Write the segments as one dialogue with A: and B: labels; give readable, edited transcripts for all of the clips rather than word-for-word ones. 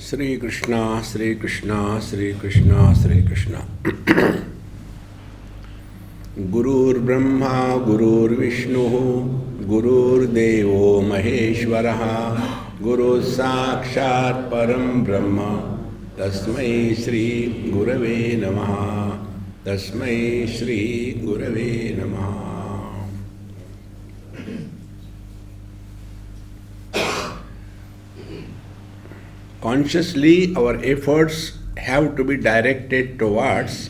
A: Sri Krishna, Sri Krishna, Sri Krishna, Sri Krishna. Gurur Brahma, Gurur Vishnu, Gurur Devo Maheshwaraha, Guru Sakshat Param Brahma, Tasmai Shri Gurave Namaha, Tasmai Shri Gurave Namaha. Consciously, our efforts have to be directed towards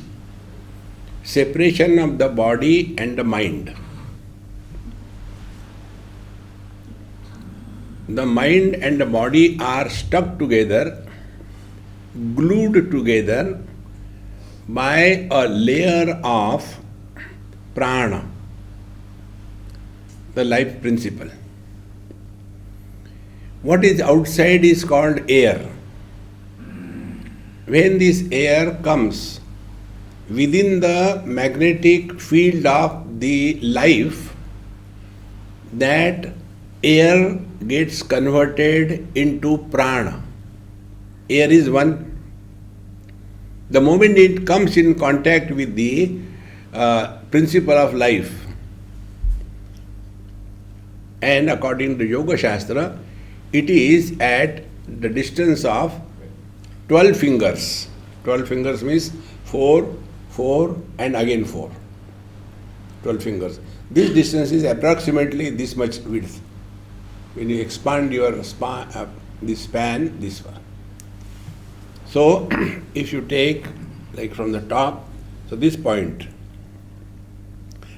A: separation of the body and the mind. The mind and the body are stuck together, glued together by a layer of prana, the life principle. What is outside is called air. When this air comes within the magnetic field of the life, that air gets converted into prana. Air is one. The moment it comes in contact with the principle of life, and according to Yoga Shastra, it is at the distance of 12 fingers. 12 fingers means 4, 4 and again 4. 12 fingers. This distance is approximately this much width. When you expand your span, this one. So, if you take like from the top, so this point.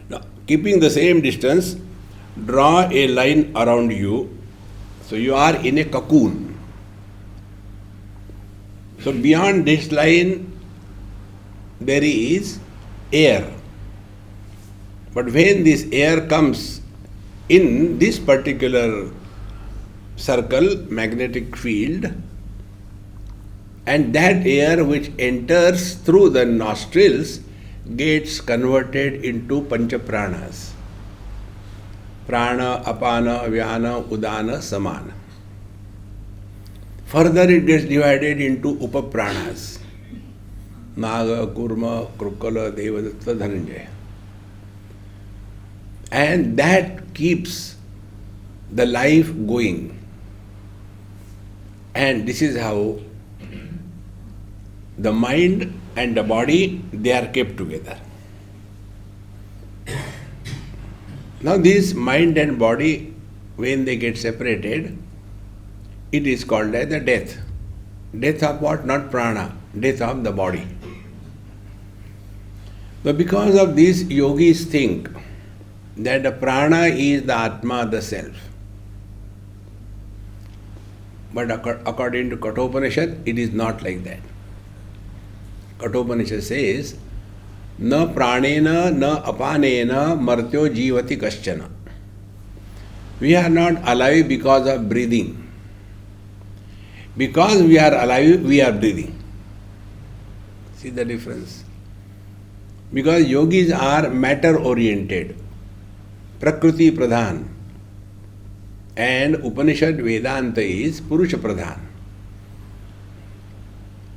A: Now, keeping the same distance, draw a line around you. So you are in a cocoon. So beyond this line, there is air. But when this air comes in this particular circle, magnetic field, and that air which enters through the nostrils gets converted into panchapranas. Prana, apana, vyana, udana, samana. Further it gets divided into upapranas. Naga, Kurma, Krukala, Devadatta, Dhananjaya. And that keeps the life going. And this is how the mind and the body, they are kept together. Now this mind and body, when they get separated, it is called as the death. Death of what? Not prana, death of the body. But because of this, yogis think that the prana is the Atma, the self. But according to Kathopanishad, it is not like that. Kathopanishad says, na pranena na apanena martyo jivati kaschana. We are not alive because of breathing. Because we are alive, we are breathing. See the difference? Because yogis are matter oriented, prakriti pradhan, and Upanishad Vedanta is Purusha pradhan.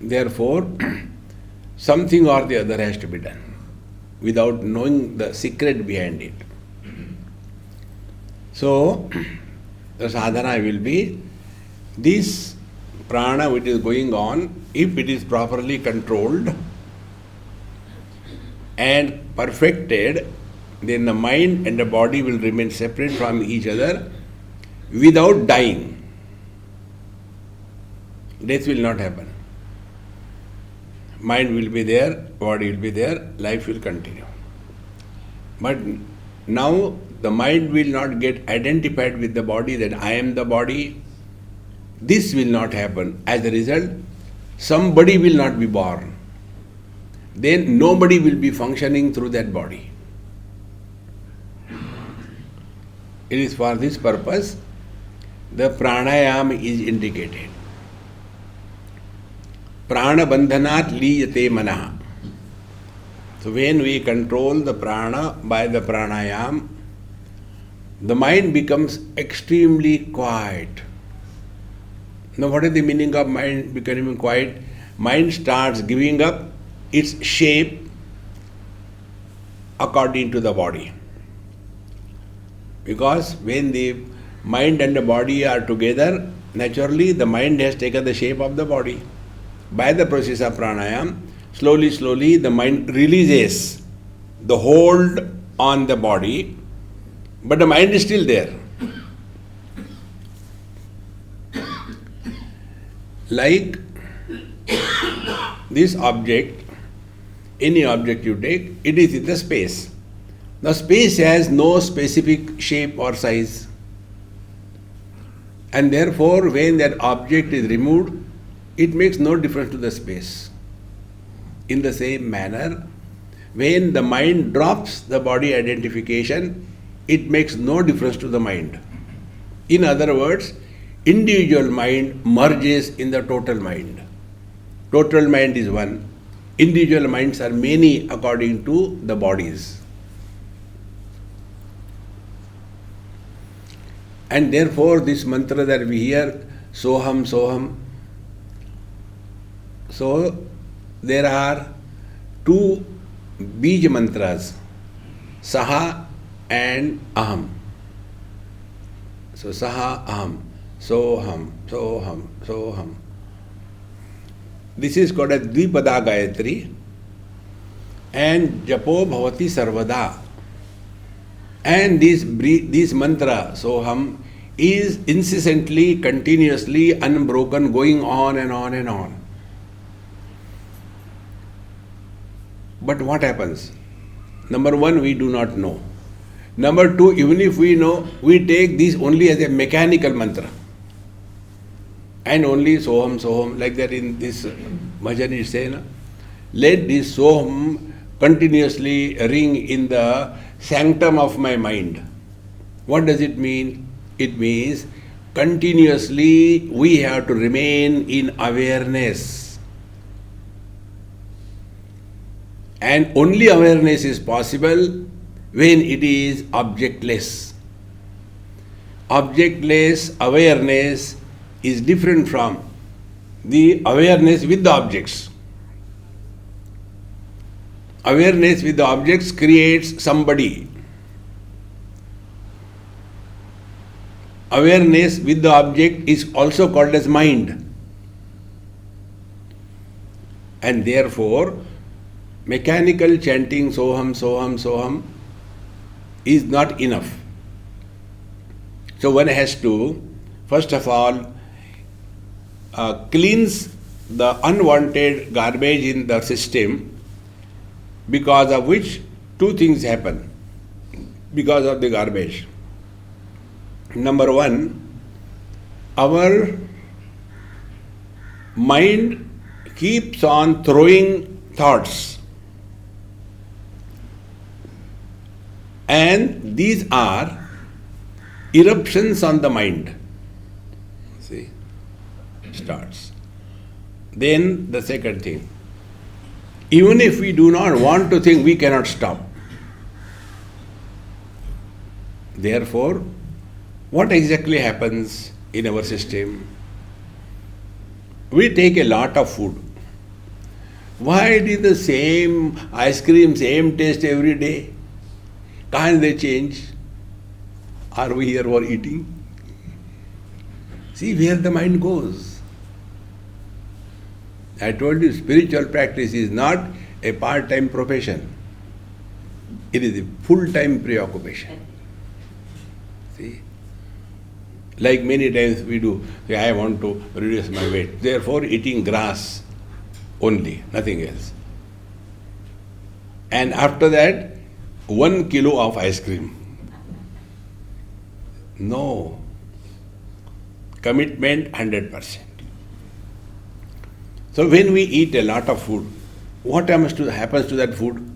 A: Therefore, something or the other has to be done without knowing the secret behind it. So, the sadhana will be this prana which is going on, if it is properly controlled and perfected, then the mind and the body will remain separate from each other without dying. Death will not happen. Mind will be there, body will be there, life will continue. But now the mind will not get identified with the body that I am the body. This will not happen. As a result, somebody will not be born. Then nobody will be functioning through that body. It is for this purpose the pranayam is indicated. Prana bandhanat liyate manah. So when we control the prana by the pranayam, the mind becomes extremely quiet. Now what is the meaning of mind becoming quiet? Mind starts giving up its shape according to the body. Because when the mind and the body are together, naturally the mind has taken the shape of the body. By the process of pranayam, slowly the mind releases the hold on the body, but the mind is still there. Like this object, any object you take, it is in the space. Now space has no specific shape or size. And therefore when that object is removed, it makes no difference to the space. In the same manner, when the mind drops the body identification, it makes no difference to the mind. In other words, individual mind merges in the total mind. Total mind is one. Individual minds are many according to the bodies. And therefore this mantra that we hear, Soham, Soham. So there are two Bij mantras, Saha and Aham. So Saha, Aham, Soham, Soham, Soham. This is called as Dvipada Gayatri and Japo Bhavati Sarvada. And this mantra, Soham, is incessantly, continuously, unbroken, going on and on and on. But what happens? Number one, we do not know. Number two, even if we know, we take this only as a mechanical mantra. And only Soham, Soham, like that in this bhajan is saying, let this Soham continuously ring in the sanctum of my mind. What does it mean? It means continuously we have to remain in awareness. And only awareness is possible when it is objectless. Objectless awareness is different from the awareness with the objects. Awareness with the objects creates somebody. Awareness with the object is also called as mind. And therefore, mechanical chanting Soham, Soham, Soham is not enough. So one has to, first of all, cleanse the unwanted garbage in the system, because of which two things happen because of the garbage. Number one, our mind keeps on throwing thoughts, and these are eruptions on the mind. See, starts. Then the second thing, even if we do not want to think, we cannot stop. Therefore, what exactly happens in our system? We take a lot of food. Why it is the same ice cream, same taste every day? Can't they change? Are we here for eating? See where the mind goes. I told you, spiritual practice is not a part-time profession. It is a full-time preoccupation. See? Like many times we do, say, I want to reduce my weight. Therefore, eating grass only, nothing else. And after that, 1 kilo of ice cream. No. Commitment 100%. So when we eat a lot of food, what happens to that food?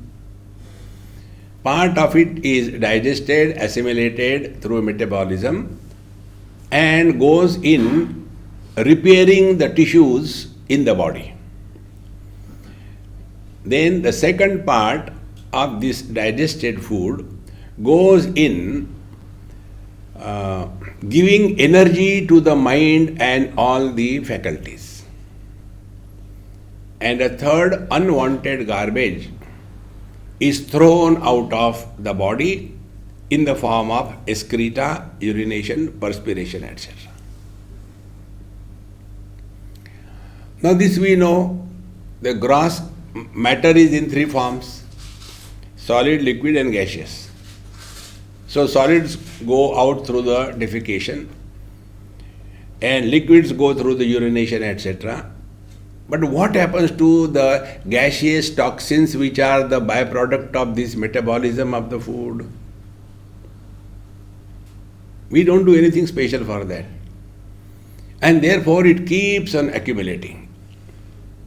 A: part of it is digested, assimilated through metabolism, and goes in repairing the tissues in the body. Then the second part of this digested food goes in giving energy to the mind and all the faculties. And a third unwanted garbage is thrown out of the body in the form of excreta, urination, perspiration, etc. Now this we know, the gross matter is in three forms: solid, liquid and gaseous. So solids go out through the defecation and liquids go through the urination, etc. But what happens to the gaseous toxins which are the byproduct of this metabolism of the food? We don't do anything special for that. And therefore it keeps on accumulating.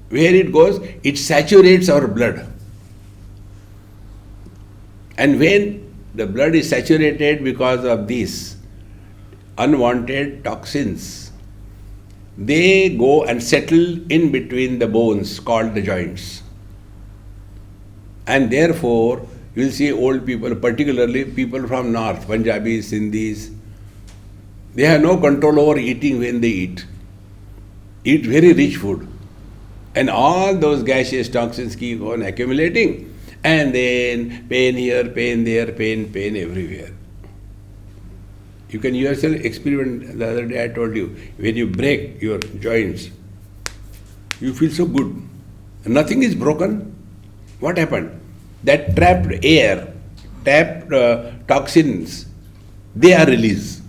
A: Where it goes, it saturates our blood. And when the blood is saturated because of these unwanted toxins, they go and settle in between the bones called the joints. And therefore, you will see old people, particularly people from north, Punjabis, Sindhis, they have no control over eating when they eat. Eat very rich food. And all those gaseous toxins keep on accumulating. And then pain here, pain there, pain everywhere. You can yourself experiment. The other day I told you, when you break your joints, you feel so good. Nothing is broken. What happened? That trapped air, toxins, they are released.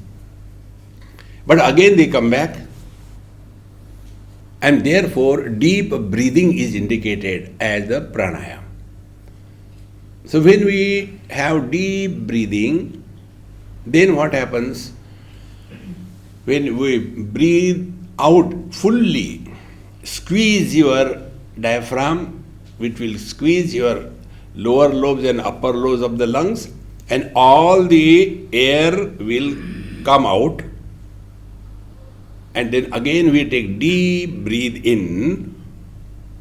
A: But again they come back. And therefore deep breathing is indicated as the pranayama. So when we have deep breathing, then what happens? When we breathe out fully, squeeze your diaphragm, which will squeeze your lower lobes and upper lobes of the lungs, and all the air will come out. And then again we take deep breathe in,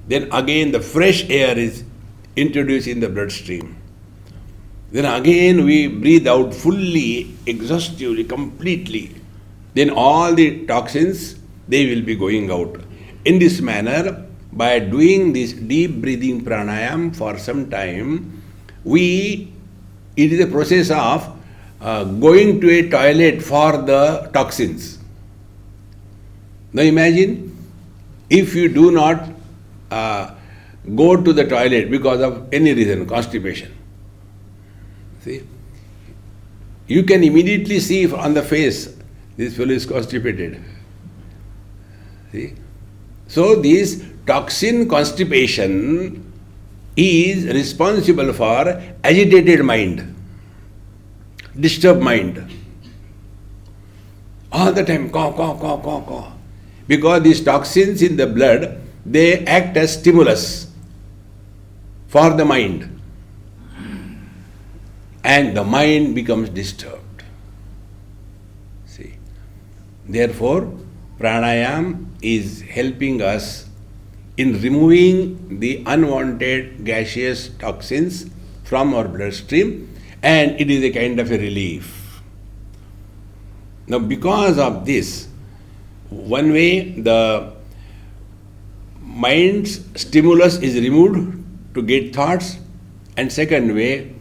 A: then again the fresh air is introduced in the bloodstream. Then again we breathe out fully, exhaustively, completely. Then all the toxins, they will be going out. In this manner, by doing this deep breathing pranayam for some time, it is a process of going to a toilet for the toxins. Now imagine, if you do not go to the toilet because of any reason, constipation. See, you can immediately see on the face, this fellow is constipated. See? So this toxin constipation is responsible for agitated mind, disturbed mind. All the time, caw. Because these toxins in the blood, they act as stimulus for the mind. And the mind becomes disturbed. See. Therefore, pranayam is helping us in removing the unwanted gaseous toxins from our bloodstream, and it is a kind of a relief. Now, because of this, one way the mind's stimulus is removed to get thoughts, and second way,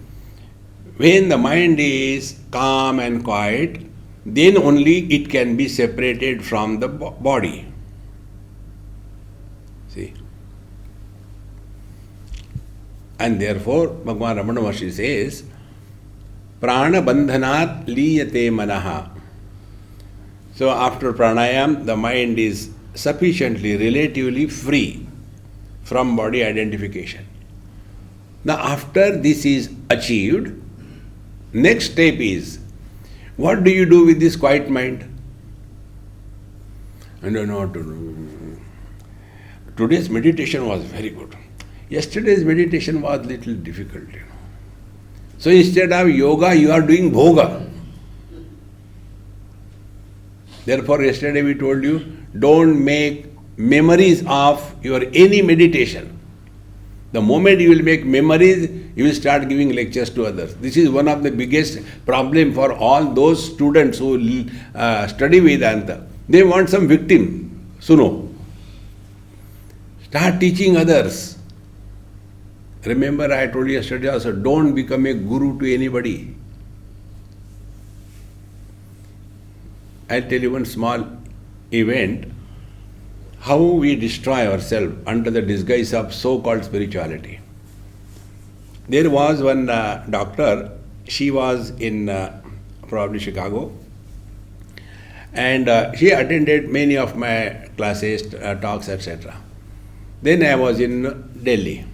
A: when the mind is calm and quiet, then only it can be separated from the body. See? And therefore, Bhagavan Ramana Maharshi says, Prana bandhanat liyate manaha. So after pranayam, the mind is sufficiently, relatively free from body identification. Now after this is achieved, next step is, what do you do with this quiet mind? I don't know what to do. Today's meditation was very good. Yesterday's meditation was little difficult. So instead of yoga, you are doing bhoga. Therefore, yesterday we told you, don't make memories of your any meditation. The moment you will make memories, you will start giving lectures to others. This is one of the biggest problem for all those students who study Vedanta. They want some victim. Suno. Start teaching others. Remember, I told you yesterday also, don't become a guru to anybody. I'll tell you one small event, how we destroy ourselves under the disguise of so-called spirituality. There was one doctor, she was in probably Chicago, and she attended many of my classes, talks, etc. Then I was in Delhi.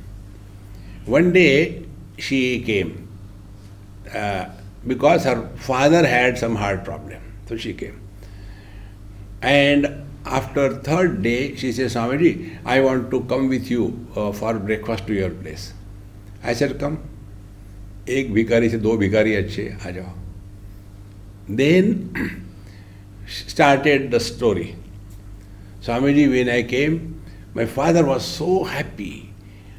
A: One day she came because her father had some heart problem, so she came. And after third day, she says, Swamiji, I want to come with you for breakfast to your place. I said, come. एक भिखारी से दो भिखारी अच्छे आ जाओ. Then started the story. Swamiji, when I came, my father was so happy,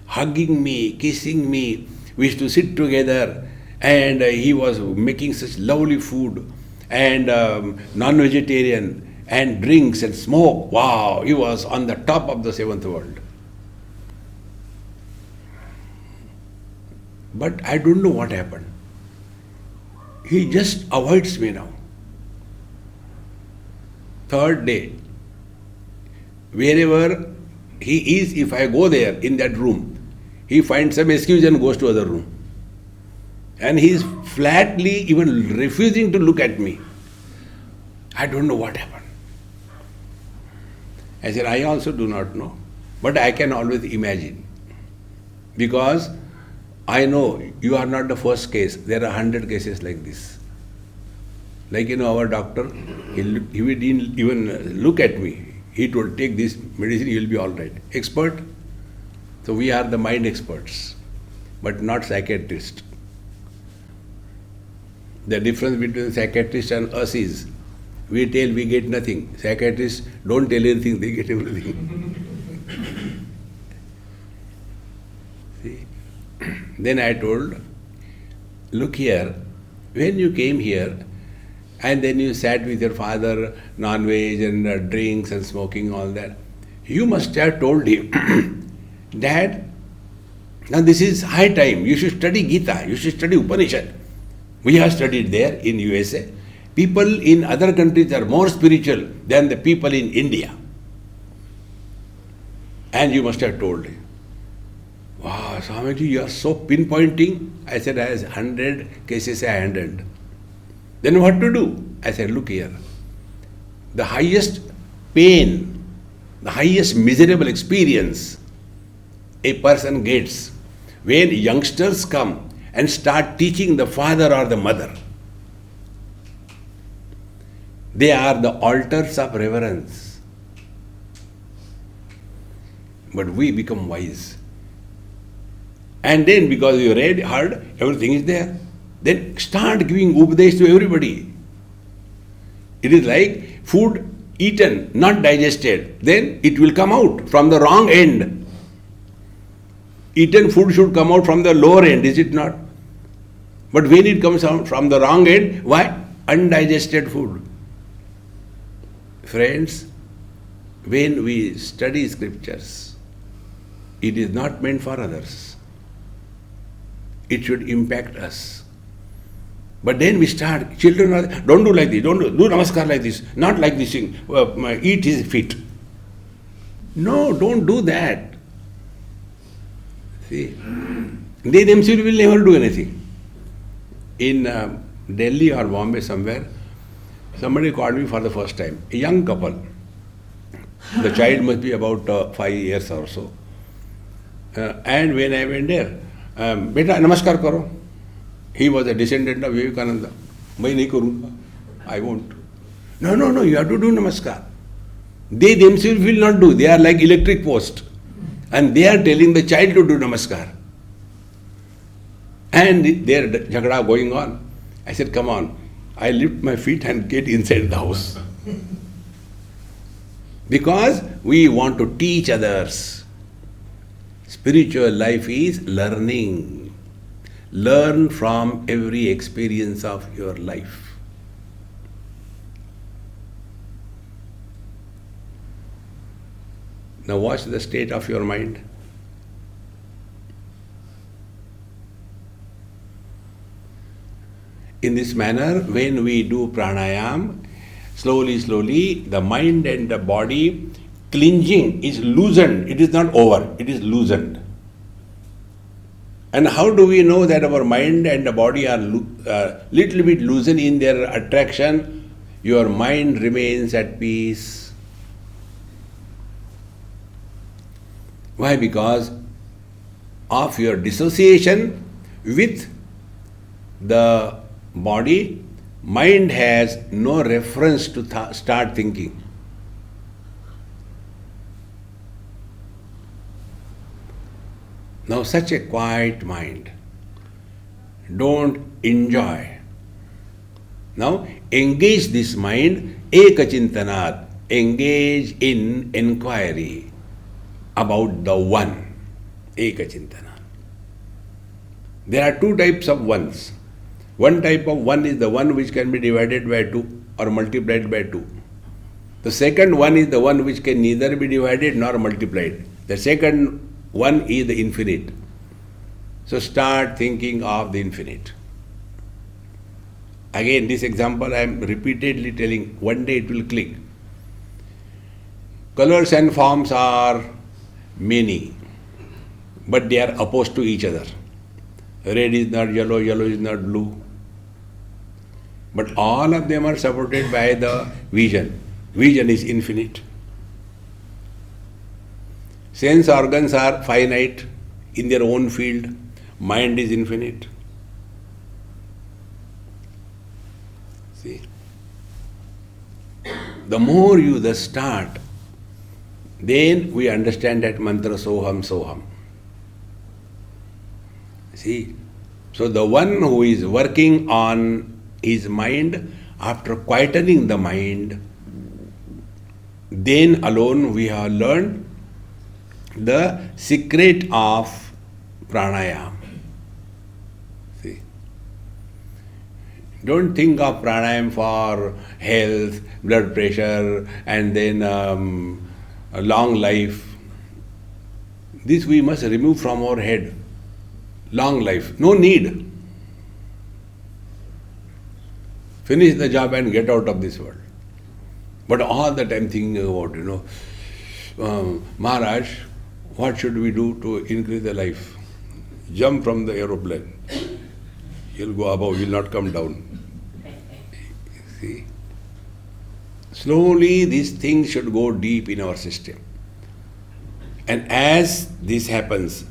A: hugging me, kissing me. We used to sit together, and he was making such lovely food, and non-vegetarian, and drinks and smoke. Wow, he was on the top of the seventh world. But I don't know what happened. He just avoids me now. Third day, wherever he is, if I go there in that room, he finds some excuse and goes to other room. And he is flatly even refusing to look at me. I don't know what happened. I said, I also do not know, but I can always imagine. Because I know you are not the first case. There are 100 cases like this. Like, our doctor, he didn't even look at me. He told, take this medicine, you will be all right. Expert? So we are the mind experts, but not psychiatrists. The difference between psychiatrist and us is, we tell we get nothing. Psychiatrists don't tell anything, they get everything. See? Then I told, look here, when you came here, and then you sat with your father, non-veg and drinks and smoking, all that, you must have told him, Dad, now this is high time, you should study Gita, you should study Upanishad. We have studied there in USA. People in other countries are more spiritual than the people in India. And you must have told him. Wow, Swamiji, you are so pinpointing. I said, as 100 cases I handled. Then what to do? I said, look here. The highest pain, the highest miserable experience a person gets when youngsters come and start teaching the father or the mother. They are the altars of reverence. But we become wise. And then because you read, heard, everything is there. Then start giving upadesh to everybody. It is like food eaten, not digested. Then it will come out from the wrong end. Eaten food should come out from the lower end, is it not? But when it comes out from the wrong end, why? Undigested food. Friends, when we study scriptures, it is not meant for others. It should impact us. But then we start, children are, don't do like this, don't do namaskar like this, not like this thing, eat his feet. No, don't do that. See, they themselves will never do anything. In Delhi or Bombay somewhere, somebody called me for the first time, a young couple. The child must be about 5 years or so. And when I went there, Beta, namaskar karo. He was a descendant of Vivekananda. Main nahi karunga. I won't. No, you have to do namaskar. They themselves will not do. They are like electric post. And they are telling the child to do namaskar. And there jhagda going on. I said, come on, I lift my feet and get inside the house. Because we want to teach others. Spiritual life is learning. Learn from every experience of your life. Now watch the state of your mind. In this manner, when we do pranayam, slowly, the mind and the body clinging is loosened. It is not over, it is loosened. And how do we know that our mind and the body are little bit loosened in their attraction? Your mind remains at peace. Why? Because of your dissociation with the body, mind has no reference to start thinking. Now such a quiet mind, don't enjoy. Now engage this mind, ekachintanat, engage in inquiry about the one, ekachintanat. There are two types of ones. One type of one is the one which can be divided by 2 or multiplied by 2. The second one is the one which can neither be divided nor multiplied. The second one is the infinite. So start thinking of the infinite. Again, this example I am repeatedly telling, one day it will click. Colors and forms are many, but they are opposed to each other. Red is not yellow, yellow is not blue. But all of them are supported by the vision. Vision is infinite. Sense organs are finite in their own field. Mind is infinite. See? The more you thus start, then we understand that mantra Soham Soham. See? So the one who is working on his mind, after quietening the mind, then alone we have learned the secret of pranayam. See? Don't think of pranayam for health, blood pressure, and then a long life. This we must remove from our head. Long life, no need. Finish the job and get out of this world. But all the time thinking about, Maharaj, what should we do to increase the life? Jump from the aeroplane. You'll go above, you'll not come down. See? Slowly these things should go deep in our system. And as this happens,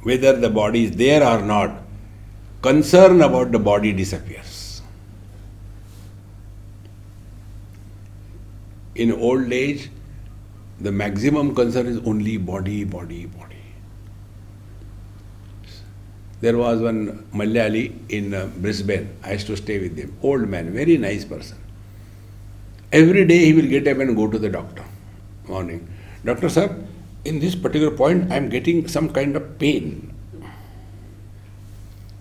A: whether the body is there or not, concern about the body disappears. In old age, the maximum concern is only body, body, body. There was one Malayali in Brisbane. I used to stay with him. Old man, very nice person. Every day he will get up and go to the doctor. Morning. Doctor sir, in this particular point I am getting some kind of pain.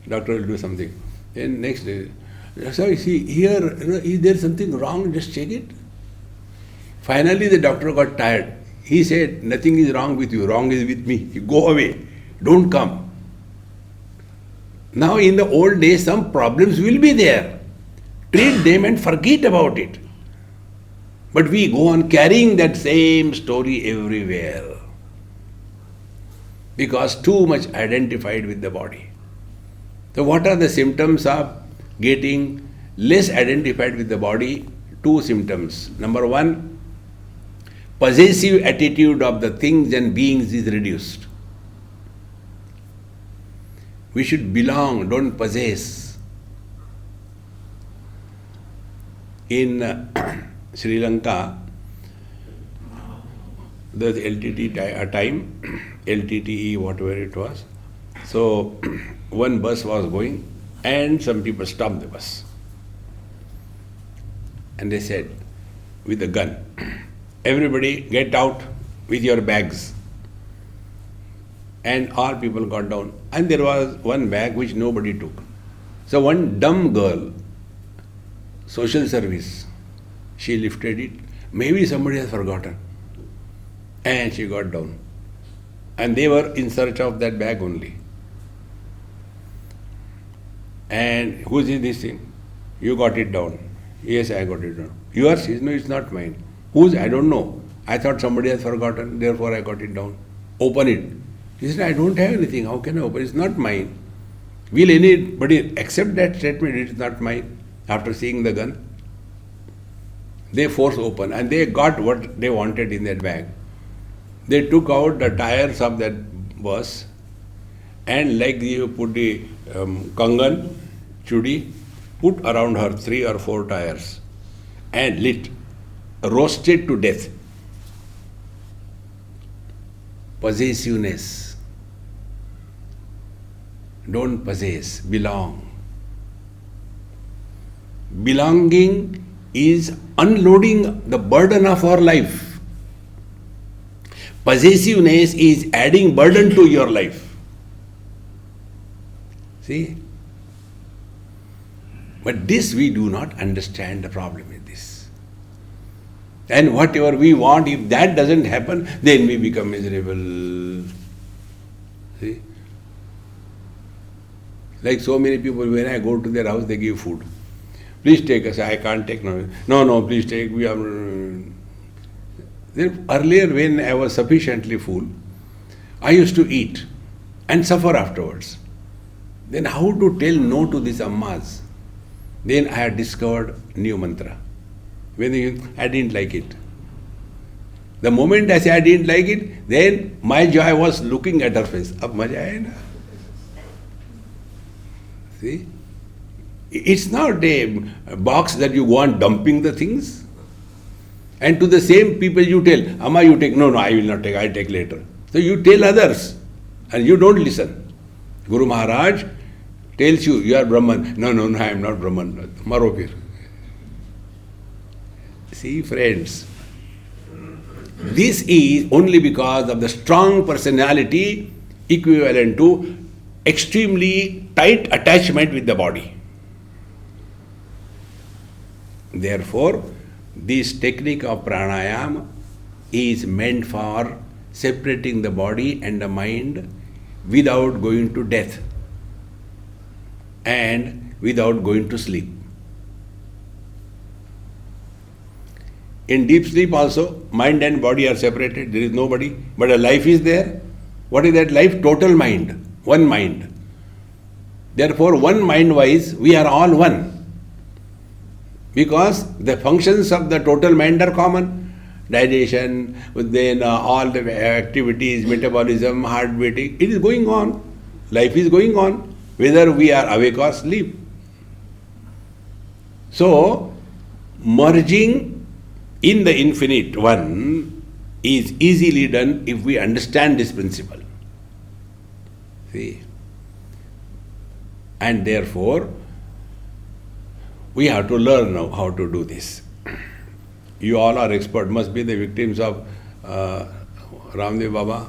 A: Doctor will do something. Then next day, sir, see here, is there something wrong? Just check it. Finally the doctor got tired. He said, nothing is wrong with you, wrong is with me. You go away, don't come. Now in the old days some problems will be there. Treat them and forget about it. But we go on carrying that same story everywhere. Because too much identified with the body. So what are the symptoms of getting less identified with the body? Two symptoms. Number one, possessive attitude of the things and beings is reduced. We should belong, don't possess. In Sri Lanka, there's LTT time, LTTE, whatever it was. So one bus was going and some people stopped the bus. And they said, with a gun, everybody get out with your bags. And all people got down. And there was one bag which nobody took. So one dumb girl, social service, she lifted it. Maybe somebody has forgotten. And she got down. And they were in search of that bag only. And whose is this thing? You got it down. Yes, I got it down. Yours? No, it's not mine. Whose? I don't know. I thought somebody has forgotten, therefore I got it down. Open it. He said, I don't have anything. How can I open? It's not mine. Will anybody accept that statement? It is not mine. After seeing the gun, they force open and they got what they wanted in that bag. They took out the tires of that bus and like you put the kangan, chudi, put around her 3 or 4 tires and lit, roasted to death. Possessiveness. Don't possess, belong. Belonging is unloading the burden of our life. Possessiveness is adding burden to your life. See? But this we do not understand. The problem is this. And whatever we want, if that doesn't happen, then we become miserable. See? Like so many people, when I go to their house, they give food. Please take us. I can't take no. No, please take. We are. Then earlier, when I was sufficiently full, I used to eat and suffer afterwards. Then how to tell no to these ammas? Then I had discovered new mantra. I didn't like it. The moment I say I didn't like it, then my joy was looking at her face. Ab maja hai na? See? It's not a box that you go on dumping the things. And to the same people you tell, Amma, you take. No, I will not take. I'll take later. So you tell others and you don't listen. Guru Maharaj tells you, you are Brahman. No, I am not Brahman. Maro phir. See, friends, this is only because of the strong personality equivalent to extremely tight attachment with the body. Therefore, this technique of pranayama is meant for separating the body and the mind without going to death and without going to sleep. In deep sleep also, mind and body are separated, there is nobody, but a life is there. What is that life? Total mind, one mind. Therefore, one mind-wise, we are all one. Because the functions of the total mind are common. Digestion, then all the activities, metabolism, heart beating, it is going on. Life is going on, whether we are awake or asleep. So, merging in the infinite one is easily done if we understand this principle. See? And therefore, we have to learn now how to do this. You all are expert, must be the victims of Ramdev Baba.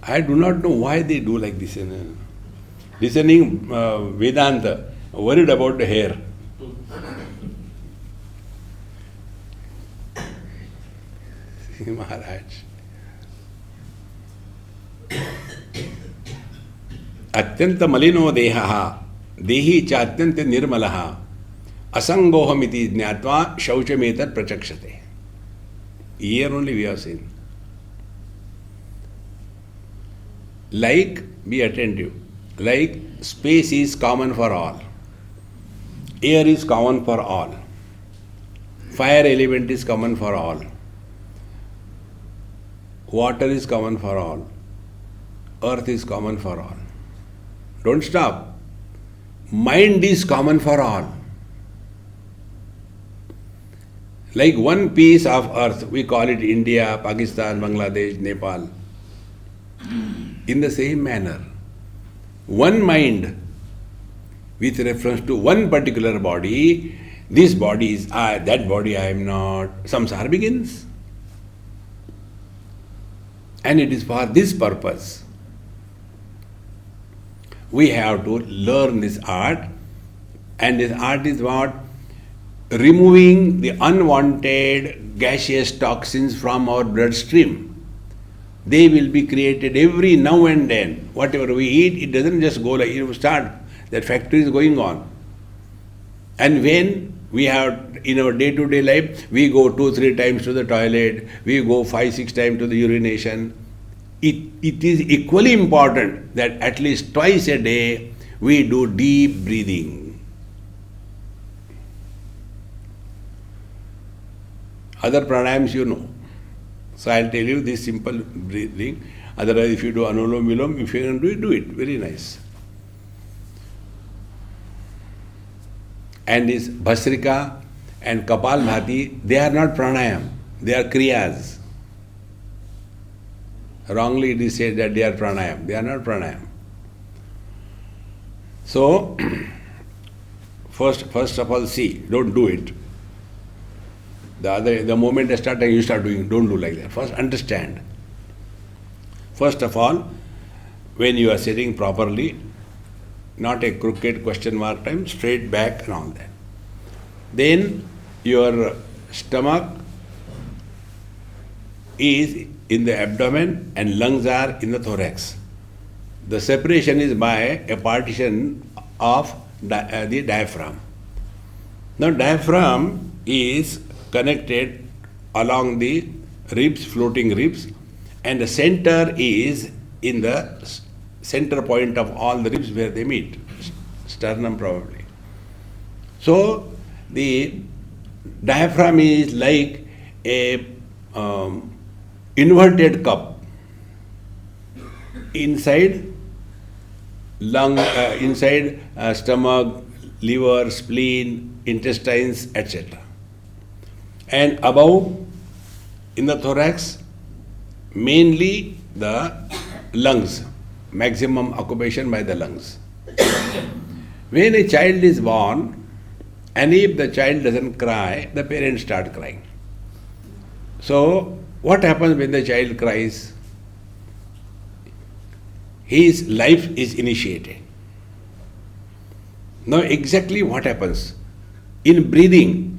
A: I do not know why they do like this. Listening Vedanta, worried about the hair. Maharaj. अत्यंत मलिनो देहः देही च अत्यंत निर्मलः असंगोहमिति ज्ञात्वा शौचमेतत् प्रचक्षते. Here only we have seen. Like, be attentive. Like space is common for all. Air is common for all. Fire element is common for all. Water is common for all. Earth is common for all. Don't stop. Mind is common for all. Like one piece of earth, we call it India, Pakistan, Bangladesh, Nepal. In the same manner, one mind with reference to one particular body, this body is I, that body I am not, samsara begins. And it is for this purpose we have to learn this art, and this art is what? Removing the unwanted gaseous toxins from our bloodstream. They will be created every now and then. Whatever we eat, it doesn't just go like you start. That factory is going on. And when we have in our day-to-day life, we go 2-3 times to the toilet, we go 5-6 times to the urination. It is equally important that at least twice a day we do deep breathing. Other pranayams you know. So I'll tell you this simple breathing. Otherwise, if you do Anulom Vilom, if you can do it, do it. Very nice. And this Bhasrika and Kapalbhati, they are not pranayam, they are kriyas. Wrongly it is said that they are pranayam. They are not pranayam. So, first of all, see, don't do it. The moment I start, you start doing, don't do like that. First, understand. First of all, when you are sitting properly, not a crooked question mark time, straight back and all that. Then your stomach is in the abdomen and lungs are in the thorax. The separation is by a partition of the diaphragm. Now diaphragm is connected along the ribs, floating ribs, and the center is in the center point of all the ribs where they meet, sternum probably. So the diaphragm is like a inverted cup. Inside lung, inside stomach, liver, spleen, intestines, etc. And above, in the thorax, mainly the lungs, maximum occupation by the lungs. When a child is born, and if the child doesn't cry, the parents start crying. So, what happens when the child cries? His life is initiated. Now, exactly what happens? In breathing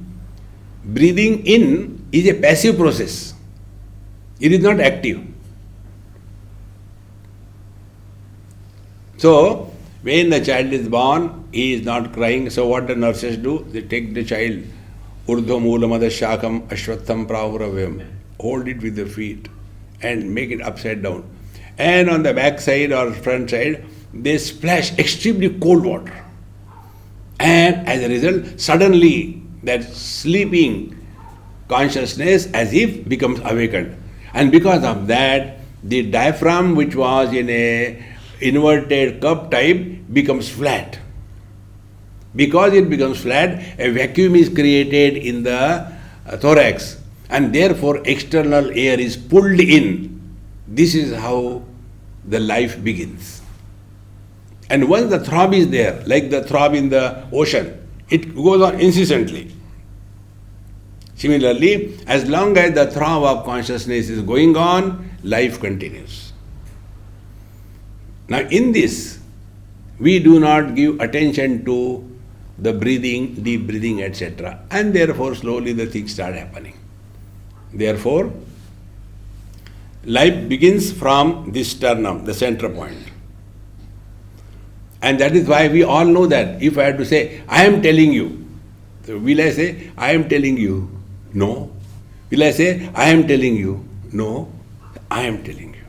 A: in is a passive process. It is not active. So, when the child is born, he is not crying. So, what the nurses do? They take the child, urdhva moolamada shakam ashwatham prahuravyam, hold it with the feet and make it upside down. And on the back side or front side, they splash extremely cold water. And as a result, suddenly that sleeping consciousness as if becomes awakened. And because of that, the diaphragm, which was in a inverted cup type, becomes flat. Because it becomes flat, a vacuum is created in the thorax, and therefore external air is pulled in. This is how the life begins. And once the throb is there, like the throb in the ocean, it goes on incessantly. Similarly, as long as the throb of consciousness is going on, life continues. Now in this, we do not give attention to the breathing, deep breathing, etc. And therefore slowly the things start happening. Therefore, life begins from this sternum, the center point. And that is why we all know that if I had to say, I am telling you, so will I say, I am telling you? No. Will I say, I am telling you? No. I am telling you.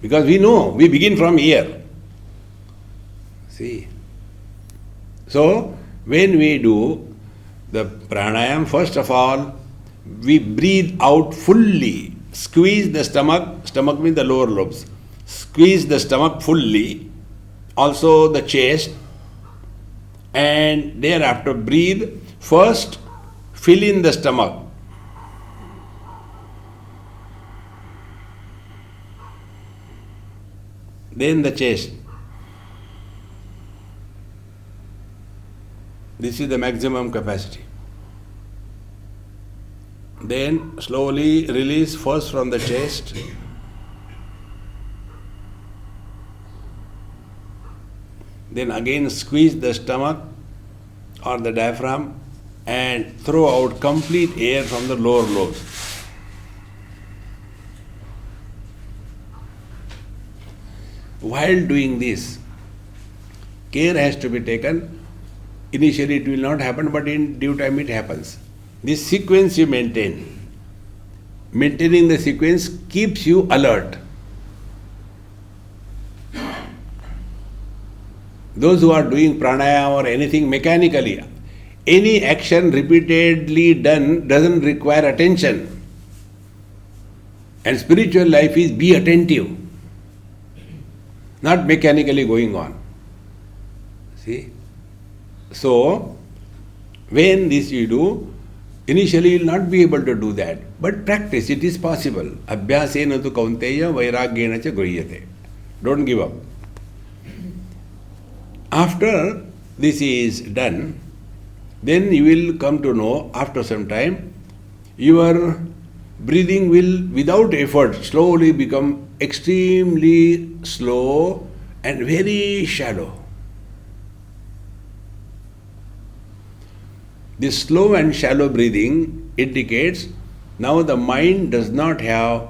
A: Because we know, we begin from here. See. So, when we do the pranayam, first of all, we breathe out fully. Squeeze the stomach, stomach means the lower lobes. Squeeze the stomach fully, also the chest, and thereafter breathe. First, fill in the stomach. Then the chest. This is the maximum capacity. Then slowly release first from the chest. Then again squeeze the stomach or the diaphragm and throw out complete air from the lower lobes. While doing this, care has to be taken. Initially it will not happen, but in due time it happens. This sequence you maintain. Maintaining the sequence keeps you alert. Those who are doing pranayama or anything mechanically, any action repeatedly done doesn't require attention. And spiritual life is be attentive, not mechanically going on. See? So, when this you do, initially you will not be able to do that. But practice, it is possible. Abhyasena tu kaunteya vairagyena cha grihate. Don't give up. After this is done, then you will come to know after some time, your breathing will without effort slowly become extremely slow and very shallow. This slow and shallow breathing indicates now the mind does not have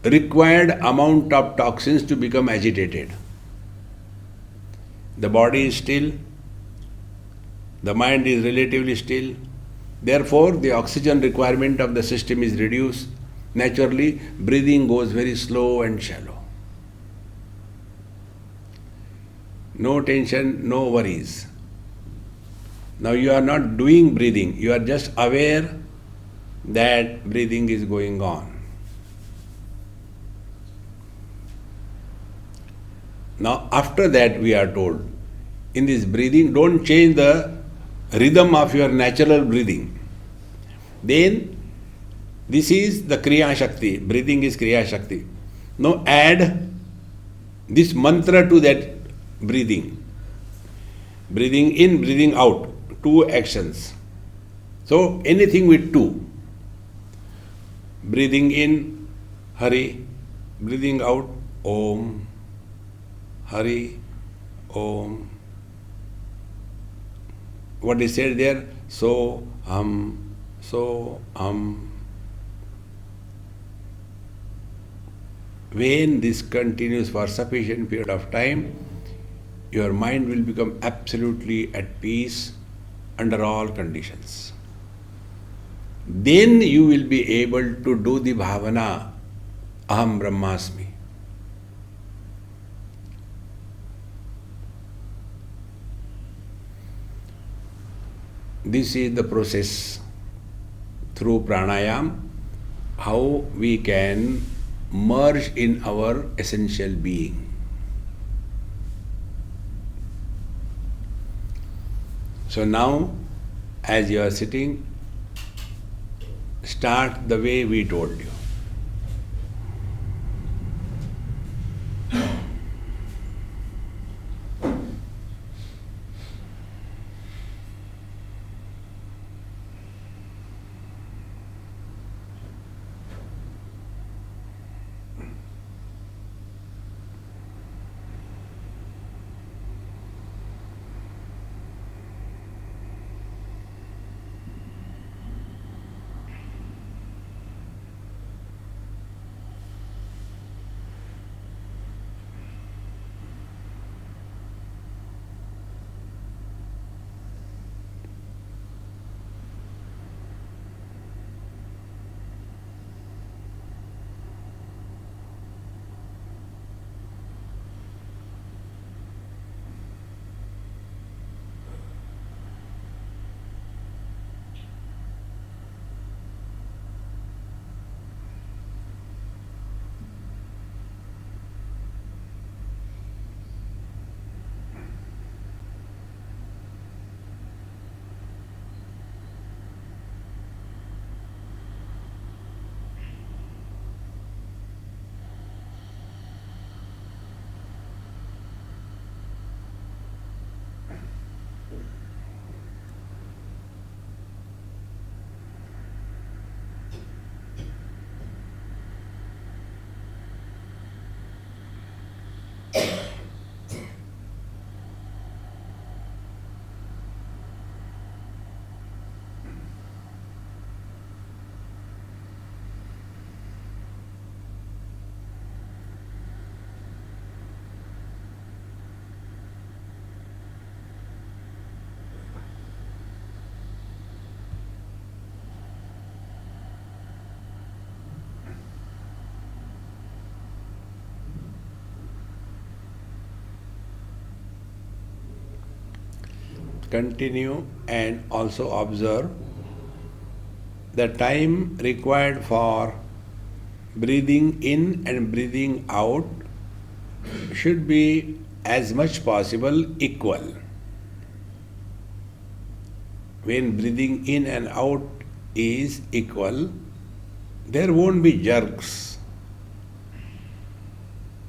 A: required amount of toxins to become agitated. The body is still, the mind is relatively still, therefore the oxygen requirement of the system is reduced. Naturally, breathing goes very slow and shallow. No tension, no worries. Now you are not doing breathing, you are just aware that breathing is going on. Now after that we are told, in this breathing don't change the rhythm of your natural breathing. Then this is the Kriya Shakti, breathing is Kriya Shakti. Now add this mantra to that breathing. Breathing in, breathing out. Two actions. So anything with two. Breathing in, Hari. Breathing out, Om. Hari, Om. What is said there? So, so, When this continues for sufficient period of time, your mind will become absolutely at peace under all conditions. Then you will be able to do the bhavana, Aham Brahmasmi. This is the process through pranayam, how we can merge in our essential being. So now, as you are sitting, start the way we told you. continue and also observe the time required for breathing in and breathing out should be as much possible equal. When breathing in and out is equal, there won't be jerks,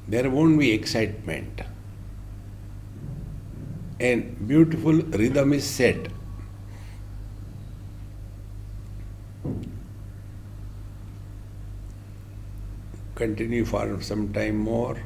A: there won't be excitement, and beautiful rhythm is set. Continue for some time more.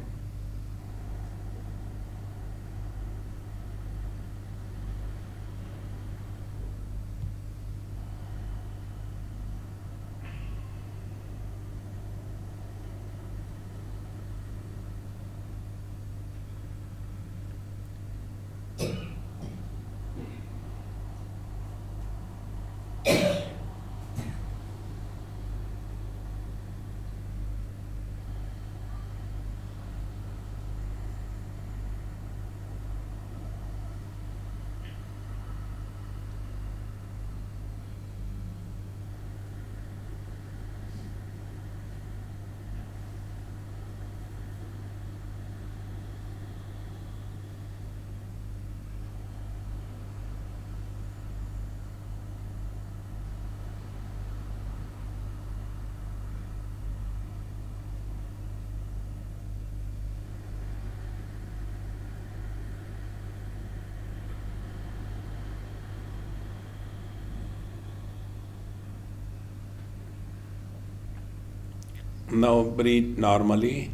A: Now breathe normally.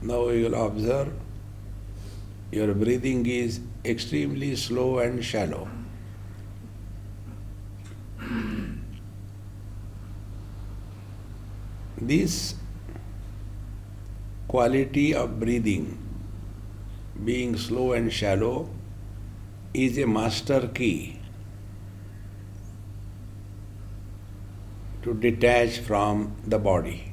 A: Now you will observe your breathing is extremely slow and shallow. This quality of breathing, being slow and shallow, is a master key to detach from the body.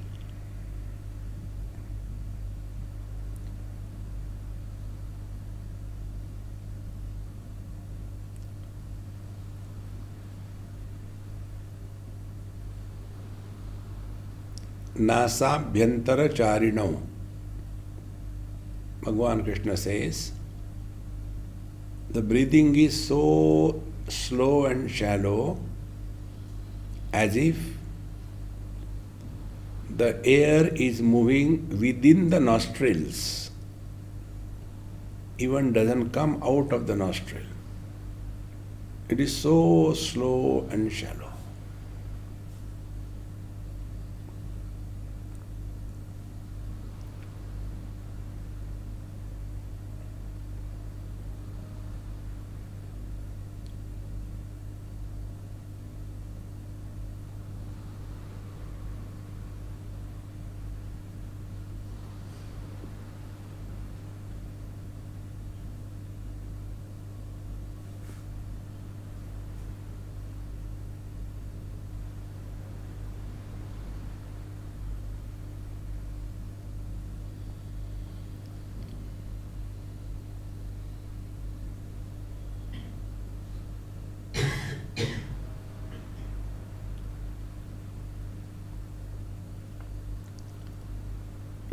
A: Nasabhyantara charino. Bhagavan Krishna says, the breathing is so slow and shallow as if the air is moving within the nostrils, even doesn't come out of the nostril. It is so slow and shallow.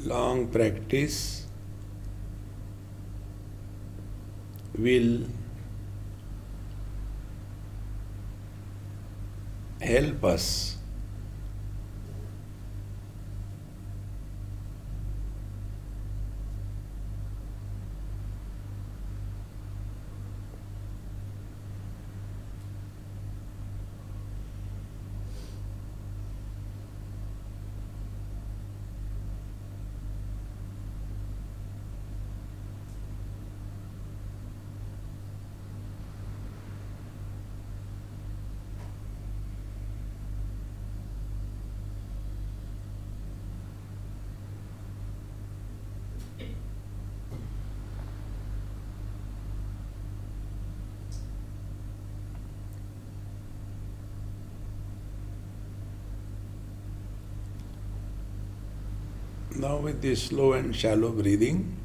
A: Long practice will help us Now with this slow and shallow breathing,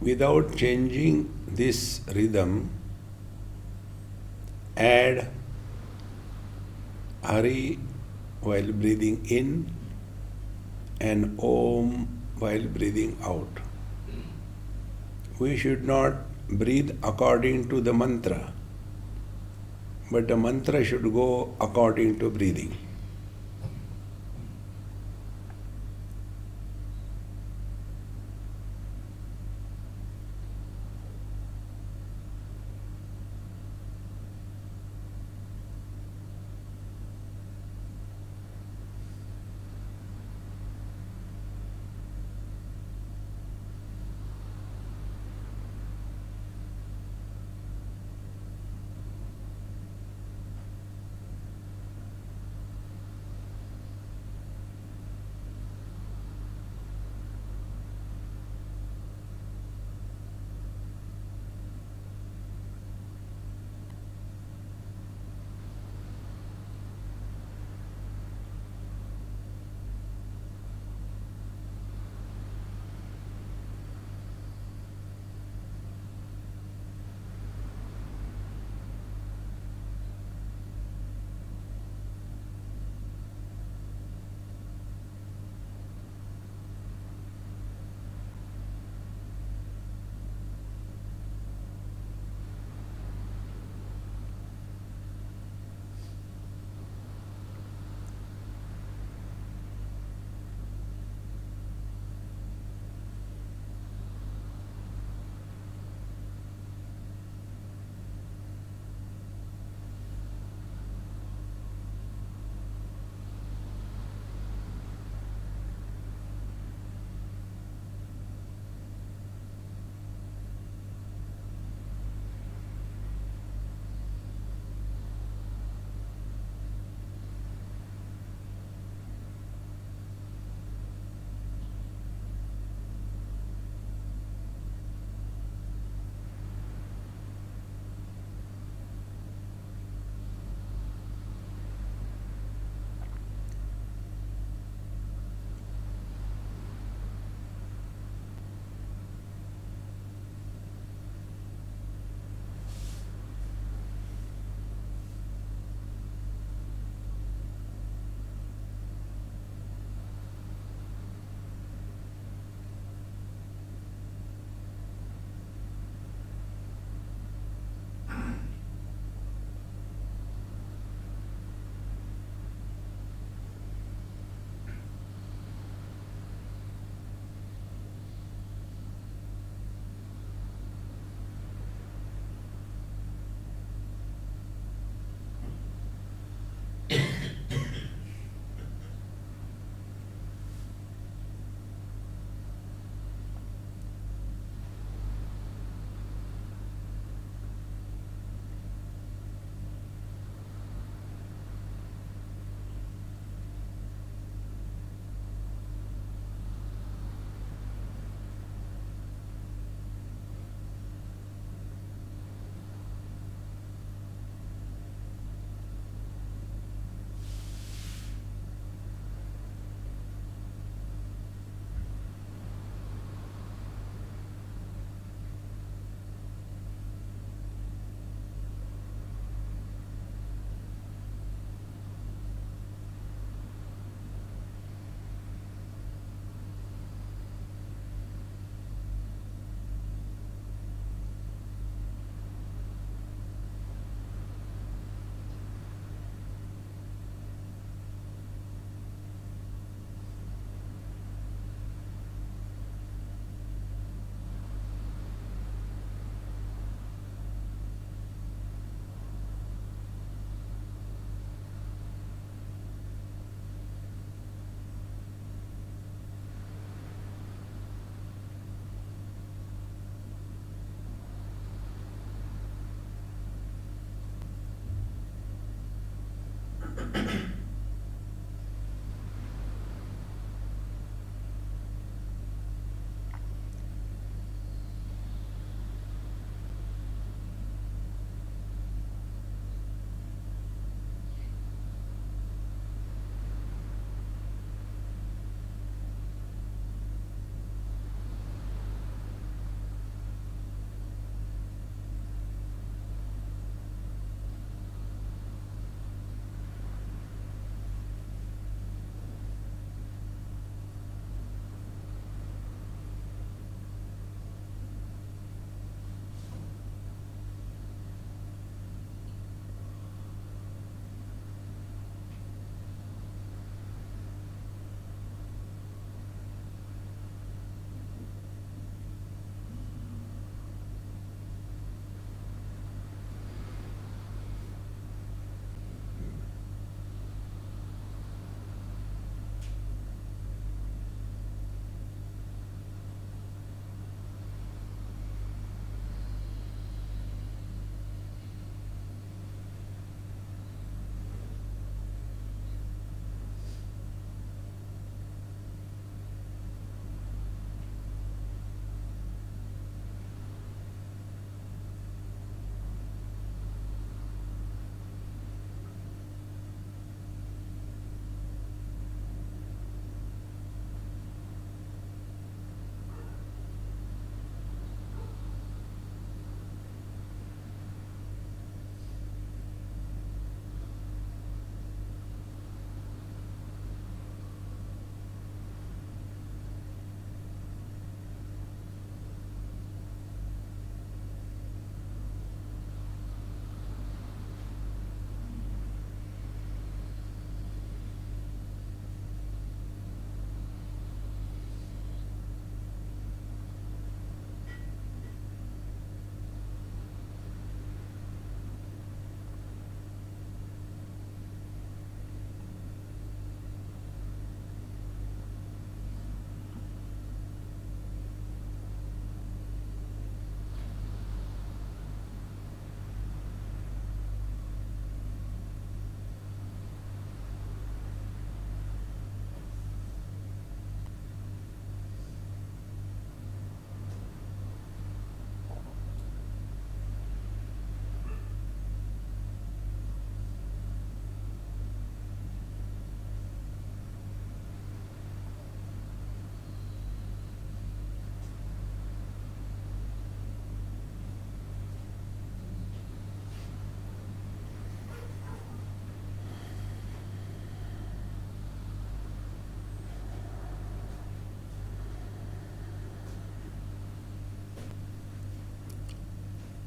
A: without changing this rhythm, add Hari while breathing in and Om while breathing out. We should not breathe according to the mantra, but the mantra should go according to breathing.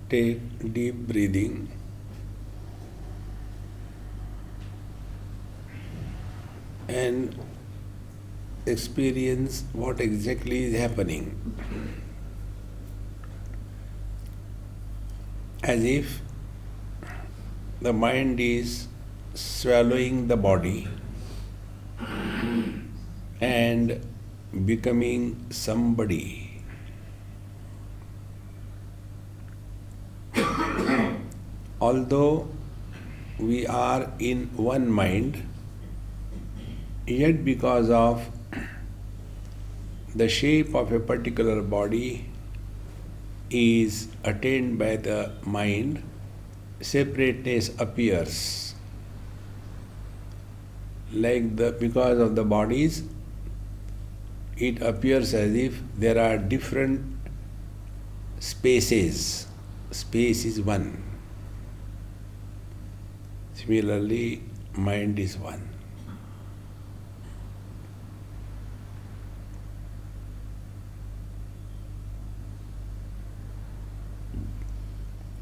A: Take deep breathing and experience what exactly is happening. As if the mind is swallowing the body and becoming somebody. Although we are in one mind, yet because of the shape of a particular body is attained by the mind, separateness appears. Because of the bodies, it appears as if there are different spaces. Space is one. Similarly, mind is one.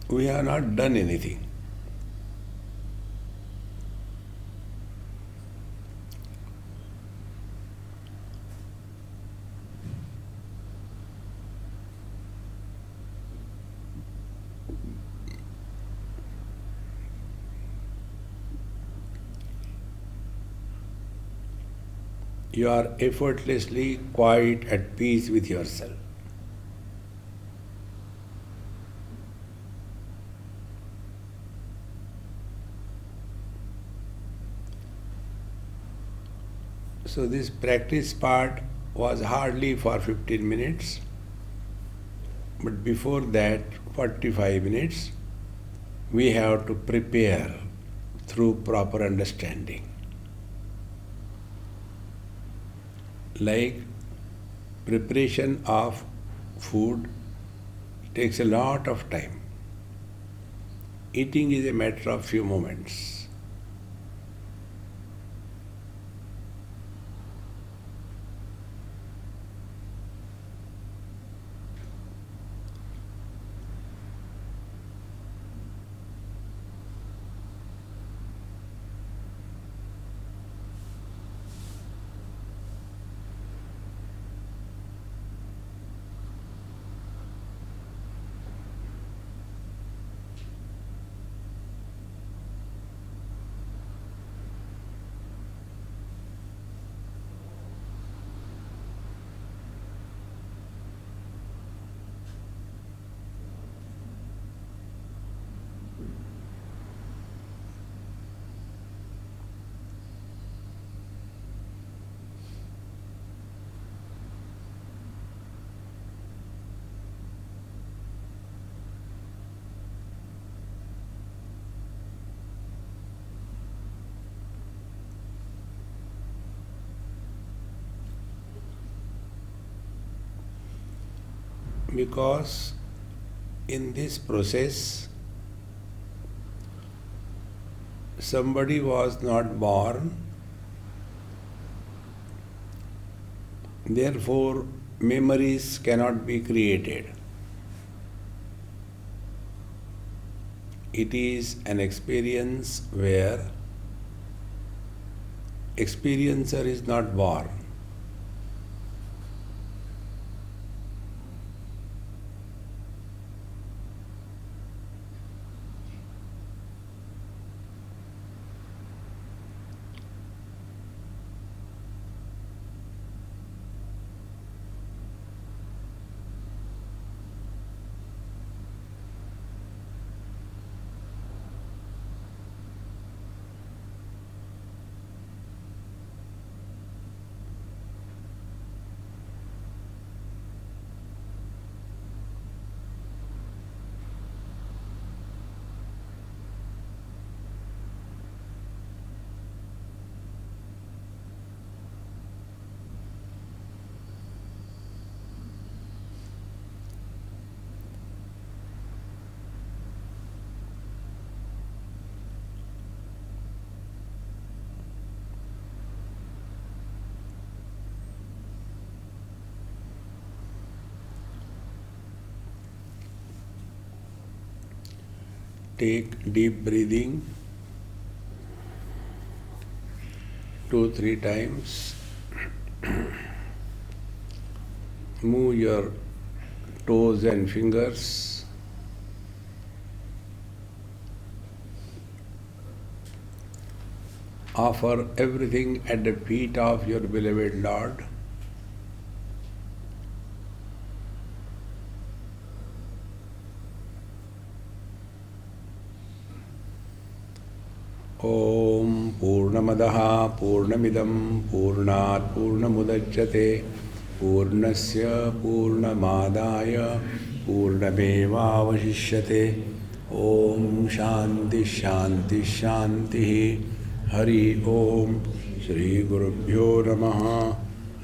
A: We have not done anything. You are effortlessly quite at peace with yourself. So this practice part was hardly for 15 minutes, but before that 45 minutes we have to prepare through proper understanding. Like preparation of food takes a lot of time. Eating is a matter of few moments. Because in this process somebody was not born, therefore memories cannot be created. It is an experience where experiencer is not born. take deep breathing 2-3 times. Move your toes and fingers. Offer everything at the feet of your beloved Lord. Om Purnamadaha Purnamidam Purnat Purnamudachyate Purnasya Purnamadaya Purnamevavashishyate. Om Shanti Shanti Shanti. Hari Om. Shri Gurubhyo Namaha.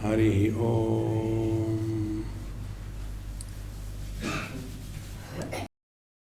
A: Hari Om.